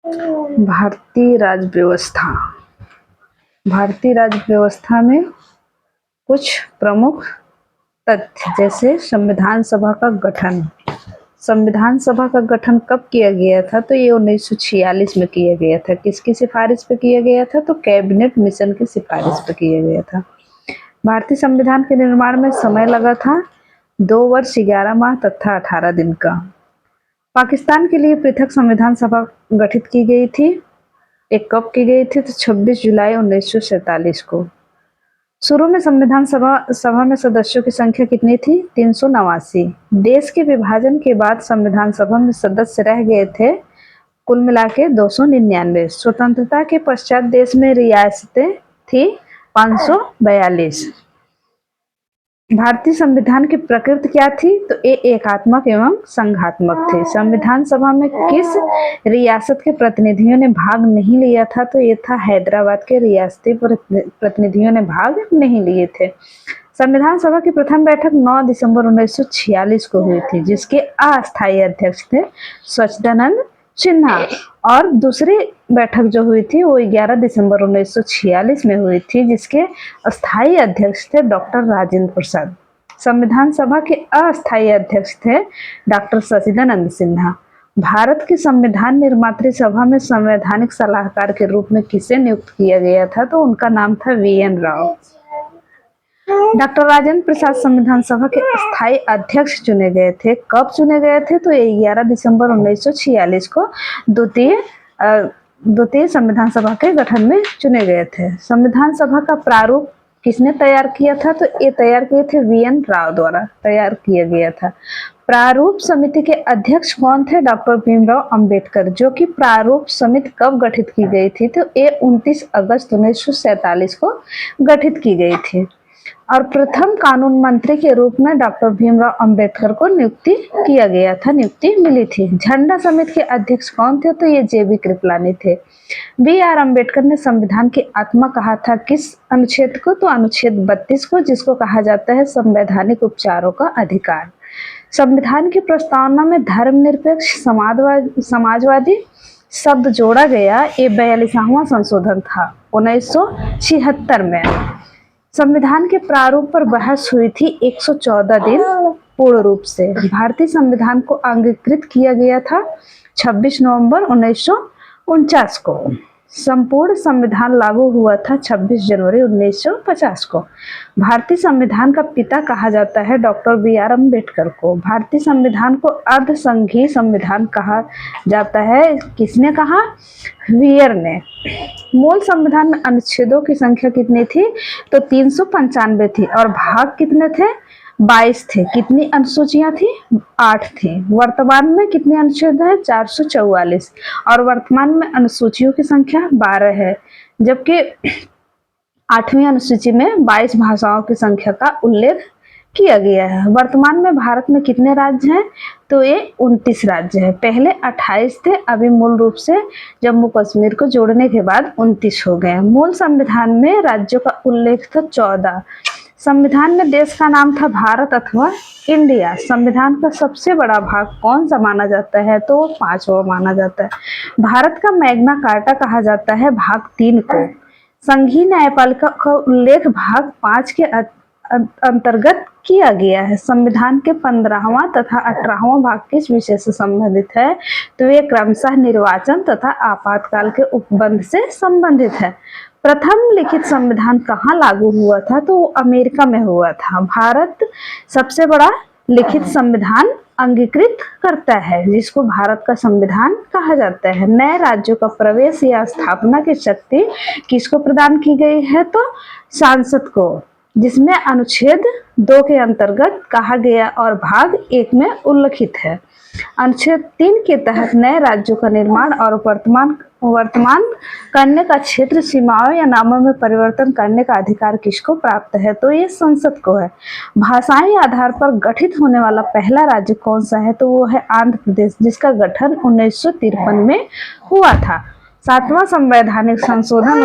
भारतीय राज्य व्यवस्था। भारतीय राज्य व्यवस्था में कुछ प्रमुख तथ्य जैसे संविधान सभा का गठन। संविधान सभा का गठन कब किया गया था? तो ये 1946 में किया गया था। किसकी सिफारिश पे किया गया था? तो कैबिनेट मिशन की सिफारिश पे किया गया था। भारतीय संविधान के निर्माण में समय लगा था 2 वर्ष 11 माह तथा 18 दिन का। पाकिस्तान के लिए पृथक संविधान सभा गठित की गई थी। एक कब की गई थी? तो 26 जुलाई 1947 को। शुरू में संविधान सभा में सदस्यों की संख्या कितनी थी? 389। देश के विभाजन के बाद संविधान सभा में सदस्य रह गए थे कुल मिला के 299। स्वतंत्रता के पश्चात देश में रियासतें थी 542। भारतीय संविधान की प्रकृति क्या थी? तो ये एकात्मक एवं संघात्मक थे। संविधान सभा में किस रियासत के प्रतिनिधियों ने भाग नहीं लिया था? तो ये था हैदराबाद के रियासती प्रतिनिधियों ने भाग नहीं लिए थे। संविधान सभा की प्रथम बैठक 9 दिसंबर 1946 को हुई थी, जिसके अस्थायी अध्यक्ष थे सच्चिदानंद सिन्हा, और दूसरी बैठक जो हुई थी वो 11 दिसंबर 1946 में हुई थी, जिसके अस्थायी अध्यक्ष थे डॉक्टर राजेंद्र प्रसाद। संविधान सभा के अस्थायी अध्यक्ष थे डॉक्टर सच्चिदानंद सिन्हा। भारत की संविधान निर्मात्री सभा में संवैधानिक सलाहकार के रूप में किसे नियुक्त किया गया था? तो उनका नाम था वीएन राव। डॉक्टर राजेंद्र प्रसाद संविधान सभा के अस्थायी अध्यक्ष चुने गए थे। कब चुने गए थे? तो 11 दिसंबर 1946 को द्वितीय संविधान सभा के गठन में चुने गए थे। संविधान सभा का प्रारूप किसने तैयार किया था? तो ये तैयार किए थे वीएन राव द्वारा तैयार किया गया था। प्रारूप समिति के अध्यक्ष कौन थे? डॉक्टर भीमराव अंबेडकर। जो कि प्रारूप समिति कब गठित की गई थी? तो ये 29 अगस्त 1947 को गठित की गई थी। और प्रथम कानून मंत्री के रूप में डॉक्टर भीमराव अंबेडकर को नियुक्ति किया गया था, नियुक्ति मिली थी। झंडा समिति के अध्यक्ष कौन थे? तो ये जेबी कृपलानी थे। बी.आर. अंबेडकर ने संविधान की आत्मा कहा था किस अनुच्छेद को? तो अनुच्छेद 32 को, जिसको कहा जाता है संवैधानिक उपचारों का अधिकार। संविधान की प्रस्तावना में धर्मनिरपेक्ष समाजवादी शब्द जोड़ा गया। ये 42वां संशोधन था 1976 में। संविधान के प्रारूप पर बहस हुई थी 114 दिन पूर्ण रूप से। भारतीय संविधान को अंगीकृत किया गया था 26 नवंबर 1949 को। संपूर्ण संविधान लागू हुआ था 26 जनवरी 1950 को। भारतीय संविधान का पिता कहा जाता है डॉक्टर बी.आर. अंबेडकर को। भारतीय संविधान को अर्ध संघीय संविधान कहा जाता है। किसने कहा? वियर ने। मूल संविधान में अनुच्छेदों की संख्या कितनी थी? तो 395 थी। और भाग कितने थे? 22 थे। कितनी अनुसूचियां थी? 8 थी। वर्तमान में कितने अनुच्छेद है? 444। और वर्तमान में अनुसूचियों की संख्या 12 है, जबकि 8वीं अनुसूची में 22 भाषाओं की संख्या का उल्लेख किया गया है। वर्तमान में भारत में कितने राज्य हैं? तो ये 29 राज्य हैं। पहले 28 थे, अभी मूल रूप से जम्मू कश्मीर को जोड़ने के बाद 29 हो गए। मूल संविधान में राज्यों का उल्लेख था 14। संविधान में देश का नाम था भारत अथवा इंडिया। संविधान का सबसे बड़ा भाग कौन सा माना जाता है? तो 5वां माना जाता है। भारत का मैग्ना कार्टा कहा जाता है भाग 3 को। संघीय न्यायपालिका का उल्लेख भाग 5 के अंतर्गत किया गया है। संविधान के 15वां तथा 18वां भाग किस विषय से संबंधित है? तो ये क्रमशः निर्वाचन तथा आपातकाल के उपबंध से संबंधित है। प्रथम लिखित संविधान कहाँ लागू हुआ था? तो अमेरिका में हुआ था। भारत सबसे बड़ा लिखित संविधान अंगीकृत करता है, जिसको भारत का संविधान कहा जाता है। नए राज्यों का प्रवेश या स्थापना की शक्ति किसको प्रदान की गई है? तो सांसद को, जिसमें अनुच्छेद 2 के अंतर्गत कहा गया और भाग 1 में उल्लिखित है। अनुच्छेद 3 के तहत नए राज्यों का निर्माण और वर्तमान करने का क्षेत्र, सीमाओं या नामों में परिवर्तन करने का अधिकार किसको प्राप्त है? तो ये संसद को है। भाषाई आधार पर गठित होने वाला पहला राज्य कौन सा है? तो वो है आंध्र प्रदेश, जिसका गठन 1953 में हुआ था। 7वां संवैधानिक संशोधन